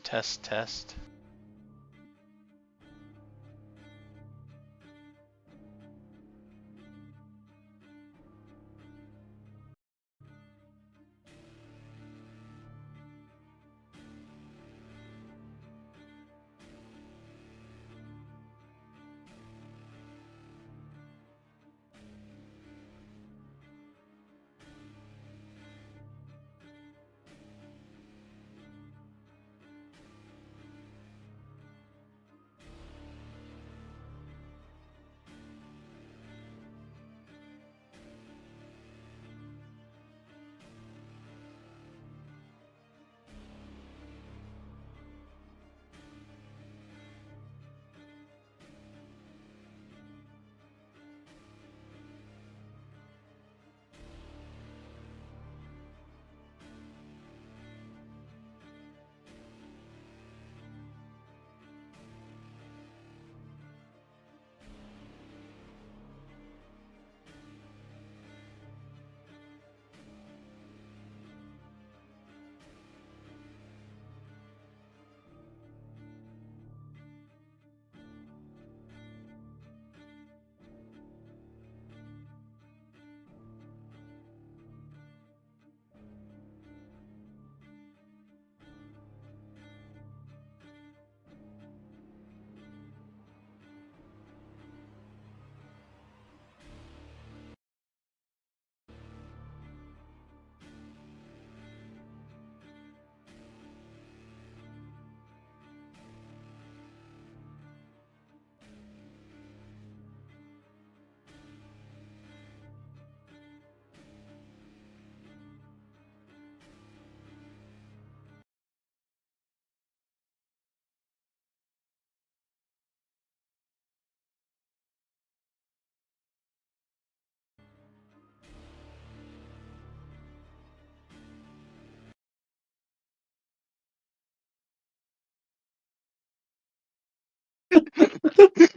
Test, test.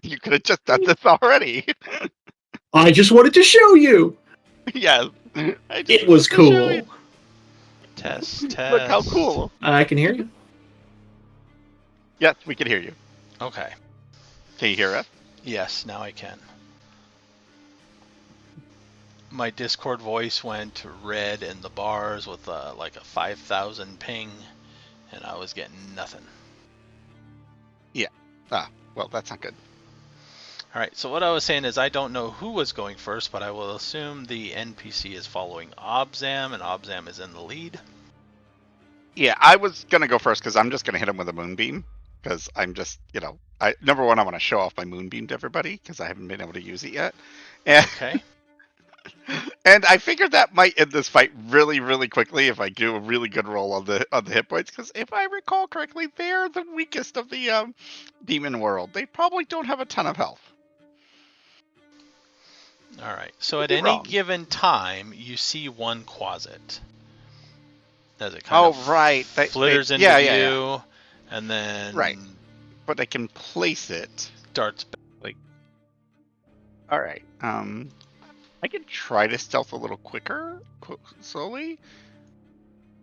You could have just done this already. I just wanted to show you. Yes. It was cool. Test, test. Look how cool. I can hear you. Yes, we can hear you. Okay. Can you hear us? Yes, now I can. My Discord voice went red in the bars with like a 5,000 ping, and I was getting nothing. Well, that's not good. All right, so what I was saying is I don't know who was going first, but I will assume the NPC is following Obzam, and Obzam is in the lead. Yeah, I was going to go first because I'm just going to hit him with a moonbeam. Because I'm just, number one, I want to show off my moonbeam to everybody because I haven't been able to use it yet. And, Okay. and I figured that might end this fight really, really quickly if I do a really good roll on the hit points. Because if I recall correctly, they're the weakest of the demon world. They probably don't have a ton of health. All right, so at Could be any wrong. given time, you see one closet. As it kind of right. flitters into yeah, view, yeah. and then Right. But I can place it. darts. All right. I can try to stealth a little quicker, slowly,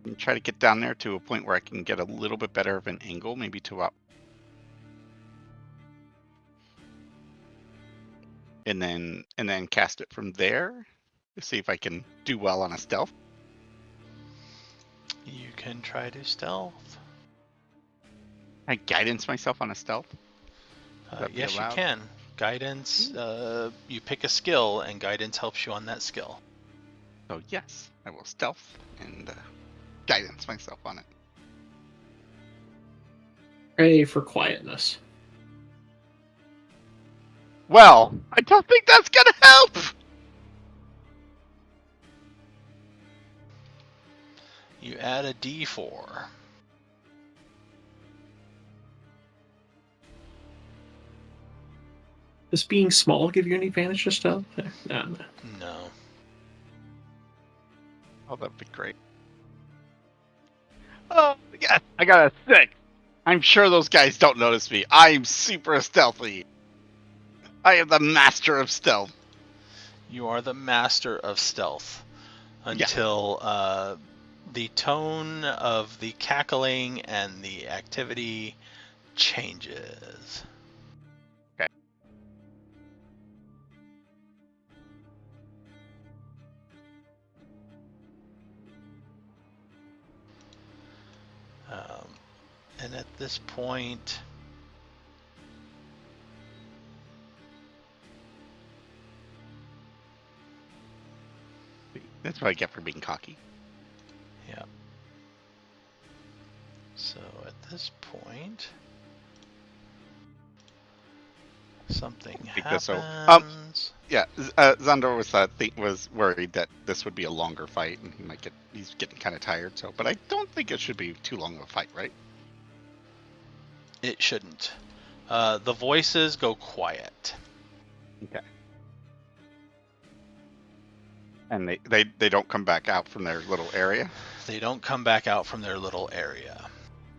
and try to get down there to a point where I can get a little bit better of an angle, maybe to up. And then cast it from there to see if I can do well on a stealth. You can try to stealth. I guidance myself on a stealth. Yes, you can. Guidance, you pick a skill, and guidance helps you on that skill. So yes, I will stealth and guidance myself on it. Pray for quietness. Well, I don't think that's gonna help. You add a D4. Does being small give you any advantage to stealth? No. No. Oh, that'd be great. Oh, yes, I got a 6. I'm sure those guys don't notice me. I'm super stealthy. I am the master of stealth. You are the master of stealth until the tone of the cackling and the activity changes. Okay. And at this point, That's what I get for being cocky. yeah. So at this point, something Because happens. yeah, Zahndohr was worried that this would be a longer fight, and he's getting kind of tired. So, but I don't think it should be too long of a fight, right? It shouldn't. The voices go quiet. Okay. And they don't come back out from their little area. They don't come back out from their little area.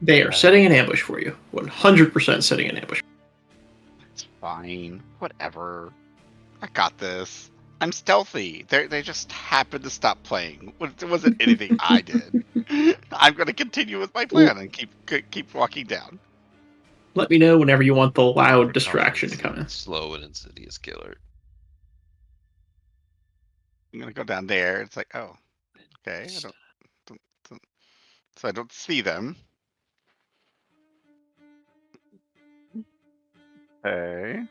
They are setting an ambush for you. 100% setting an ambush. It's fine. Whatever. I got this. I'm stealthy. They just happened to stop playing. It wasn't anything I did. I'm going to continue with my plan and keep walking down. Let me know whenever you want the loud distraction to come in. Slow and insidious killer. I'm going to go down there. It's like, oh, okay. So I don't see them. Okay.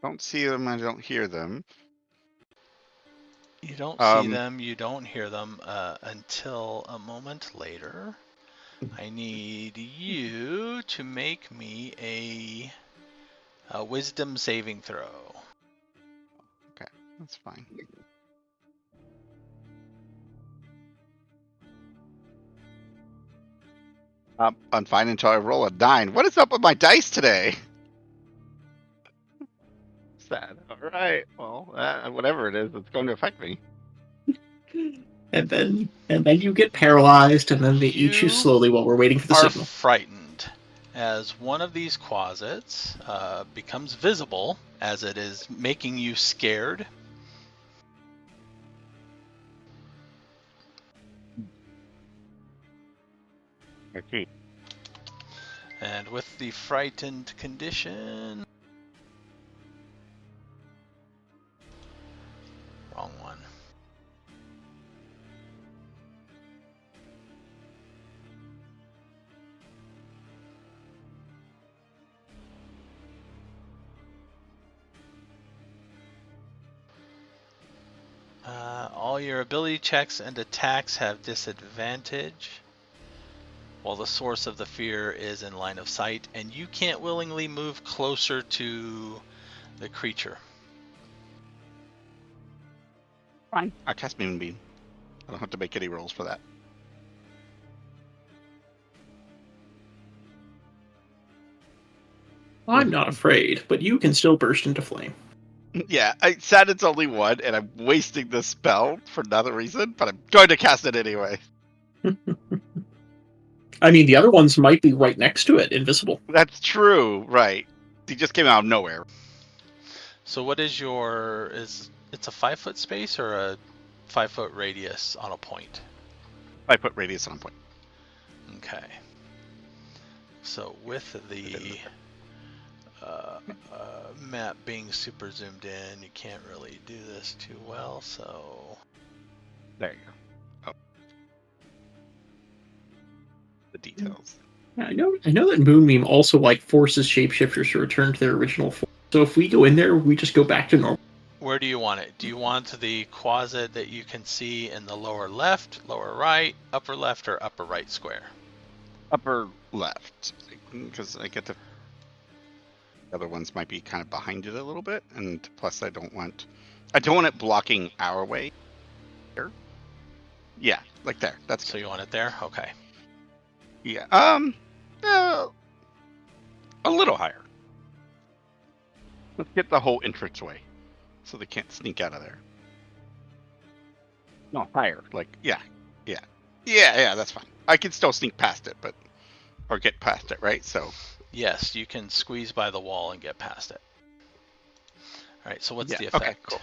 Don't see them. I don't hear them. You don't see them, you don't hear them until a moment later. I need you to make me a wisdom saving throw. Okay, that's fine. I'm fine until I roll a 9. What is up with my dice today? Sad. All right. Well, whatever it is, it's going to affect me. And then you get paralyzed, and then they eat you slowly while we're waiting for the signal. Frightened as one of these closets becomes visible as it is making you scared. Okay. And with the frightened condition... Wrong one. All your ability checks and attacks have disadvantage, while the source of the fear is in line of sight, and you can't willingly move closer to the creature. Fine. I'll cast Moonbeam. I don't have to make any rolls for that. I'm not afraid, but you can still burst into flame. Yeah, I said it's only one, and I'm wasting this spell for another reason, but I'm going to cast it anyway. I mean, the other ones might be right next to it, invisible. That's true, right. He just came out of nowhere. So what is your... It's a 5-foot space or a 5-foot radius on a point? 5-foot radius on a point. Okay. So with the map being super zoomed in, you can't really do this too well, so... There you go. Oh. The details. I know that Moonbeam also forces shapeshifters to return to their original form. So if we go in there, we just go back to normal. Where do you want it? Do you want the closet that you can see in the lower left, lower right, upper left, or upper right square? Upper left, because I get the other ones might be kind of behind it a little bit, and plus I don't want it blocking our way. Here, yeah, like there. That's so good. You want it there? Okay. Yeah. A little higher. Let's get the whole entranceway, so they can't sneak out of there. No, higher. Yeah. That's fine. I can still sneak past it, or get past it, right? So. Yes, you can squeeze by the wall and get past it. All right. So what's the effect? Okay,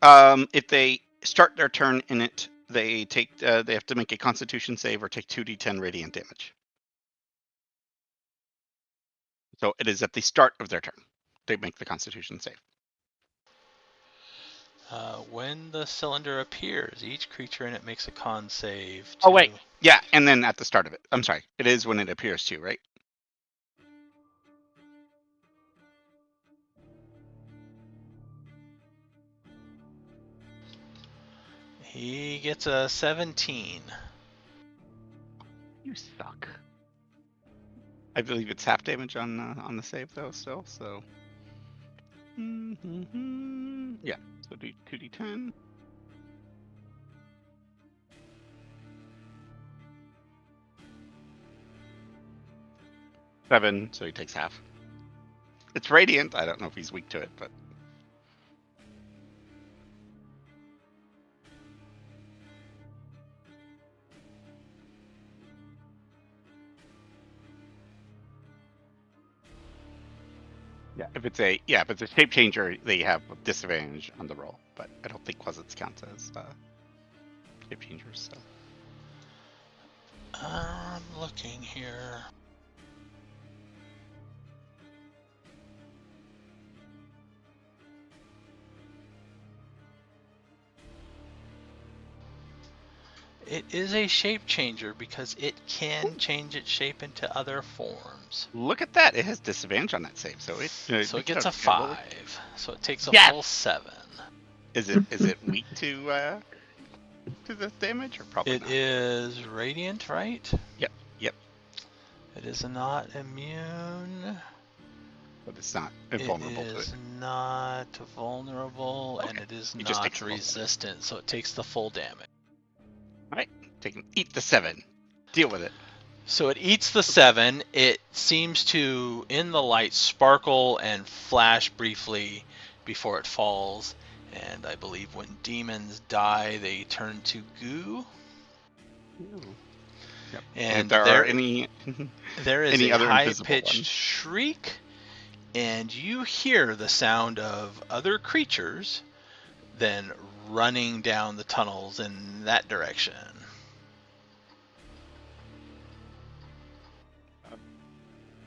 cool. If they start their turn in it they have to make a Constitution save or take 2d10 radiant damage. So it is at the start of their turn they make the Constitution save. When the cylinder appears, each creature in it makes a con save. Oh wait, yeah, and then at the start of it. I'm sorry, it is when it appears too, right? He gets a 17. You suck. I believe it's half damage on the save though, still. So, yeah. So do 2d10. Seven, so he takes half. It's radiant. I don't know if he's weak to it, but yeah. If it's a shape changer, they have a disadvantage on the roll. But I don't think Quasits count as shape changers. So I'm looking here. It is a shape changer because it can change its shape into other forms. look at that. It has disadvantage on that save, so So it gets a 5. So it takes a Yes! full 7. Is it weak to the damage or probably It not? is radiant, right? Yep. It is not immune. But it's not invulnerable It to is it. not vulnerable, Okay. and it is It just not takes the full damage. resistant, so it takes the full damage. All right, eat the 7. Deal with it. So it eats the 7. It seems to, in the light, sparkle and flash briefly before it falls. And I believe when demons die, they turn to goo. Yep. And if there are any there is any a other invisible high-pitched ones. shriek, and you hear the sound of other creatures then running down the tunnels in that direction.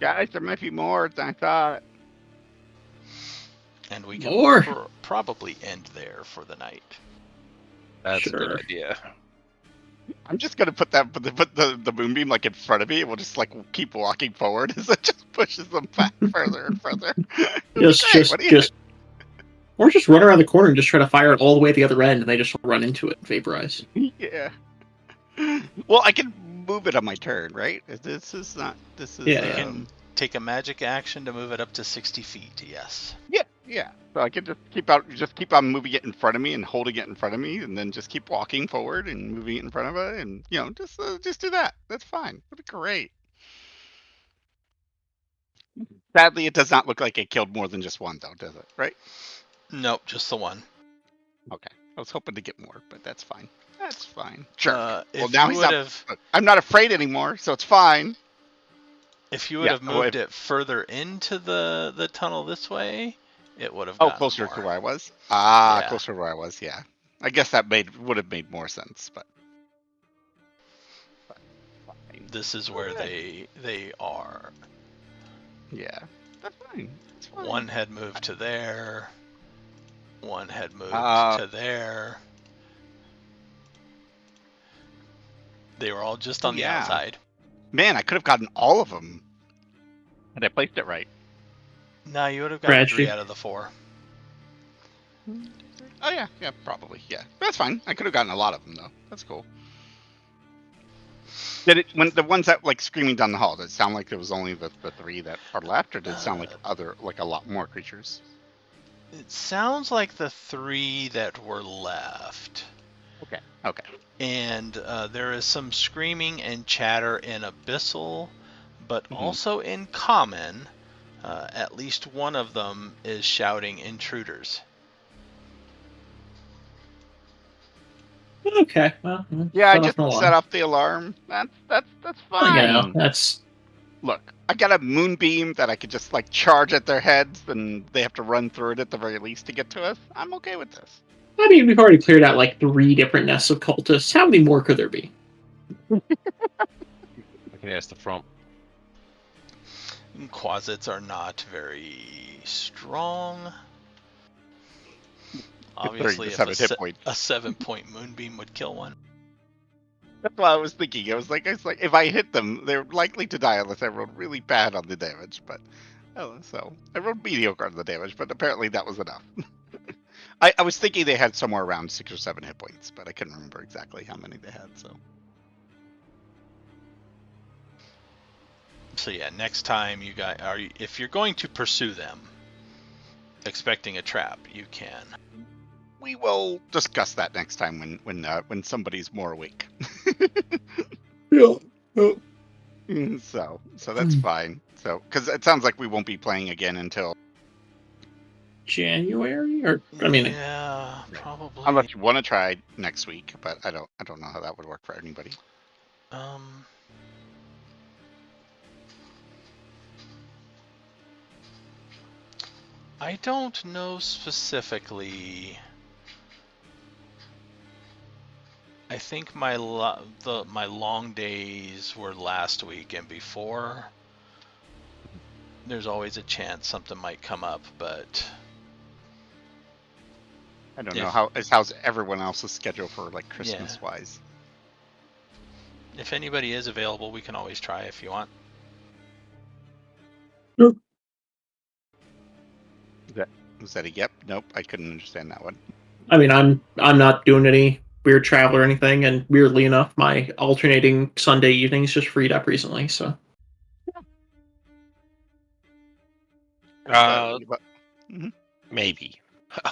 Guys, there might be more than I thought. And we can More? probably end there for the night. That's a Sure. good idea. I'm just gonna put the moonbeam like in front of me, and we'll just like keep walking forward as it just pushes them back further and further. Or just run around the corner and just try to fire it all the way to the other end, and they just run into it and vaporize. Yeah. Well, I can move it on my turn, right? This is. Yeah. You can take a magic action to move it up to 60 feet. Yes. Yeah. So I can just keep on moving it in front of me and holding it in front of me, and then just keep walking forward and moving it in front of it, and just do that. That's fine. That'd be great. Sadly, it does not look like it killed more than just one, though, does it? Right? Nope, just the one. Okay. I was hoping to get more, but that's fine. That's fine. Sure. If well, now you he's would not. have, I'm not afraid anymore, so it's fine. if you would have moved it further into the tunnel this way, it would have gotten closer more. to where I was. Yeah. Closer to where I was. Yeah. I guess that would have made more sense, but fine. This is where they are. Yeah, that's fine. That's fine. One had moved to there. One had moved to there. They were all just on the outside. Man, I could have gotten all of them had I placed it right. No, you would have gotten Tragedy. 3 out of the 4. Oh yeah, probably. Yeah, that's fine. I could have gotten a lot of them though. That's cool. Did it when the ones that like screaming down the hall? Did it sound like there was only the 3 that are left, or did it sound like a lot more creatures? It sounds like the 3 that were left. Okay. And there is some screaming and chatter in Abyssal, but also in Common. At least one of them is shouting intruders. Okay. Well, yeah, I just set off the alarm. That's fine. Look, I got a moonbeam that I could just like charge at their heads, and they have to run through it at the very least to get to us. I'm okay with this. I mean, we've already cleared out like 3 different nests of cultists. How many more could there be? I can ask the front. Quasits are not very strong. Obviously, if 7 hit points. a 7-point moonbeam would kill one. That's what I was thinking. I was like, if I hit them, they're likely to die unless I rolled really bad on the damage. But so I rolled mediocre on the damage, but apparently that was enough. I was thinking they had somewhere around 6 or 7 hit points, but I couldn't remember exactly how many they had. So yeah, next time you guys if you're going to pursue them, expecting a trap, you can. We will discuss that next time when somebody's more awake. Yeah. So that's fine. So because it sounds like we won't be playing again until January, or I mean, yeah, probably. unless you want to try next week, but I don't know how that would work for anybody. I don't know specifically. I think my long days were last week and before. There's always a chance something might come up, but I don't know how's everyone else's schedule for like Christmas wise. If anybody is available, we can always try if you want. Sure. Was that a yep? Nope, I couldn't understand that one. I mean, I'm not doing any weird travel or anything, and weirdly enough, my alternating Sunday evenings just freed up recently. So Maybe.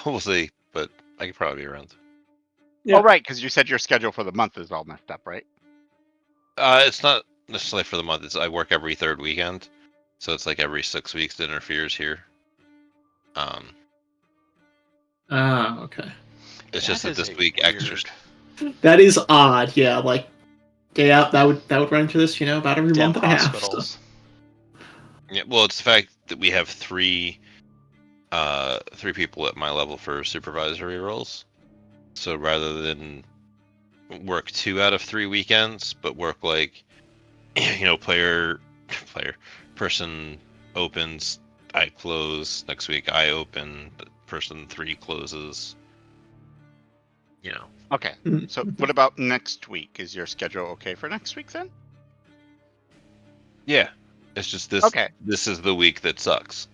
We'll see, but I could probably be around. Yeah. Oh, right, because you said your schedule for the month is all messed up, right? It's not necessarily for the month. I work every 3rd weekend, so it's like every 6 weeks it interferes here. okay. It's just that this week extra. That is odd. Yeah, like that would run into this, about every month and a half. So. Yeah, well, it's the fact that we have 3 people at my level for supervisory roles. So rather than work 2 out of 3 weekends, but work like, person opens, I close. Next week I open, person 3 closes. Okay. So what about next week? Is your schedule okay for next week then? Yeah. It's just this. Okay. This is the week that sucks.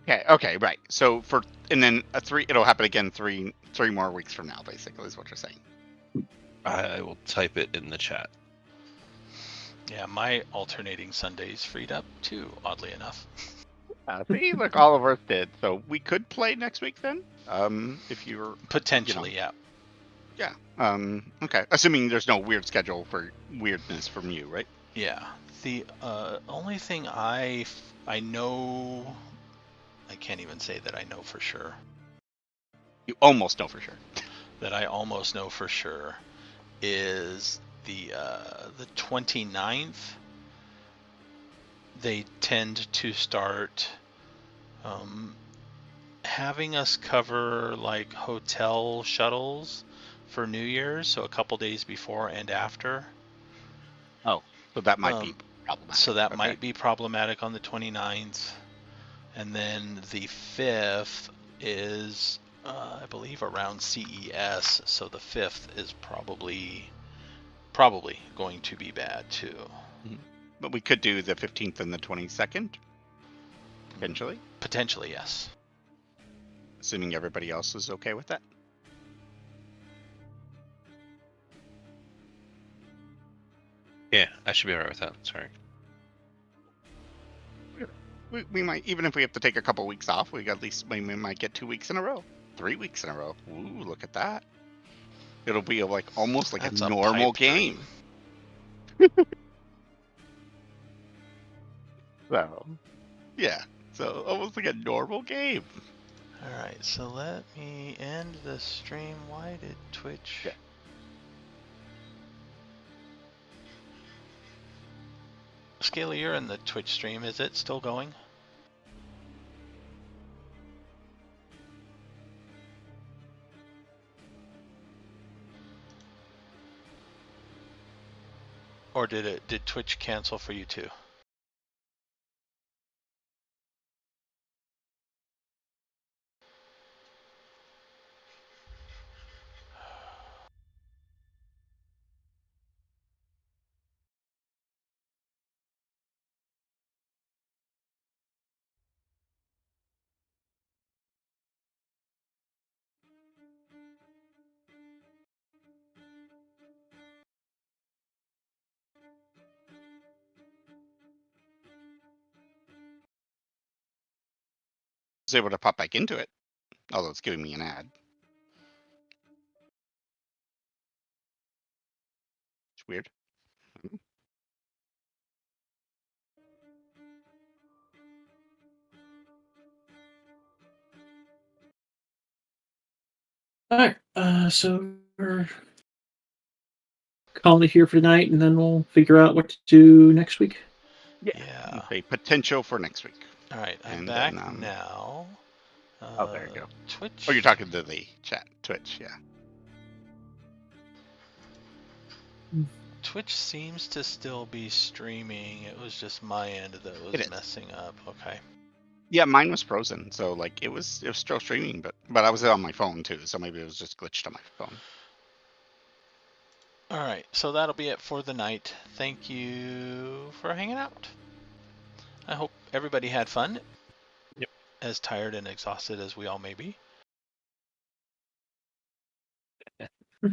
Okay, right. So and then it'll happen again 3 more weeks from now, basically, is what you're saying. I will type it in the chat. Yeah, my alternating Sundays freed up too, oddly enough. See, look, all of us did. So we could play next week then, if you're potentially, yeah. Yeah. Okay. Assuming there's no weird schedule for weirdness from you, right? Yeah. The only thing I know, I can't even say that I know for sure. You almost know for sure. That I almost know for sure is the 29th. They tend to start having us cover like hotel shuttles for New Year's, so a couple days before and after. Oh, so that might be problematic. So that might be problematic on the 29th. And then the 5th is, I believe, around CES, so the 5th is probably going to be bad too. But we could do the 15th and the 22nd, potentially? Potentially, yes. Assuming everybody else is okay with that? Yeah, I should be alright with that. Sorry. We might, even if we have to take a couple weeks off, we might get 2 weeks in a row, 3 weeks in a row. Ooh, look at that! It'll be almost like a normal game. So, yeah, so almost like a normal game. All right, so let me end the stream. Why did Twitch? Yeah. Scaly, you're in the Twitch stream. Is it still going? Or did Twitch cancel for you too? I was able to pop back into it, although it's giving me an ad. It's weird. All right. So we're calling it here for tonight, and then we'll figure out what to do next week. Yeah. Okay, potential for next week. All right, I'm And back then, now. Oh, there you go. Twitch. Oh, you're talking to the chat. Twitch, yeah. Twitch seems to still be streaming. It was just my end that It was is. messing up. Okay. Yeah, mine was frozen, so like it was still streaming, but I was on my phone too, so maybe it was just glitched on my phone. All right, so that'll be it for the night. Thank you for hanging out. I hope everybody had fun. Yep. As tired and exhausted as we all may be.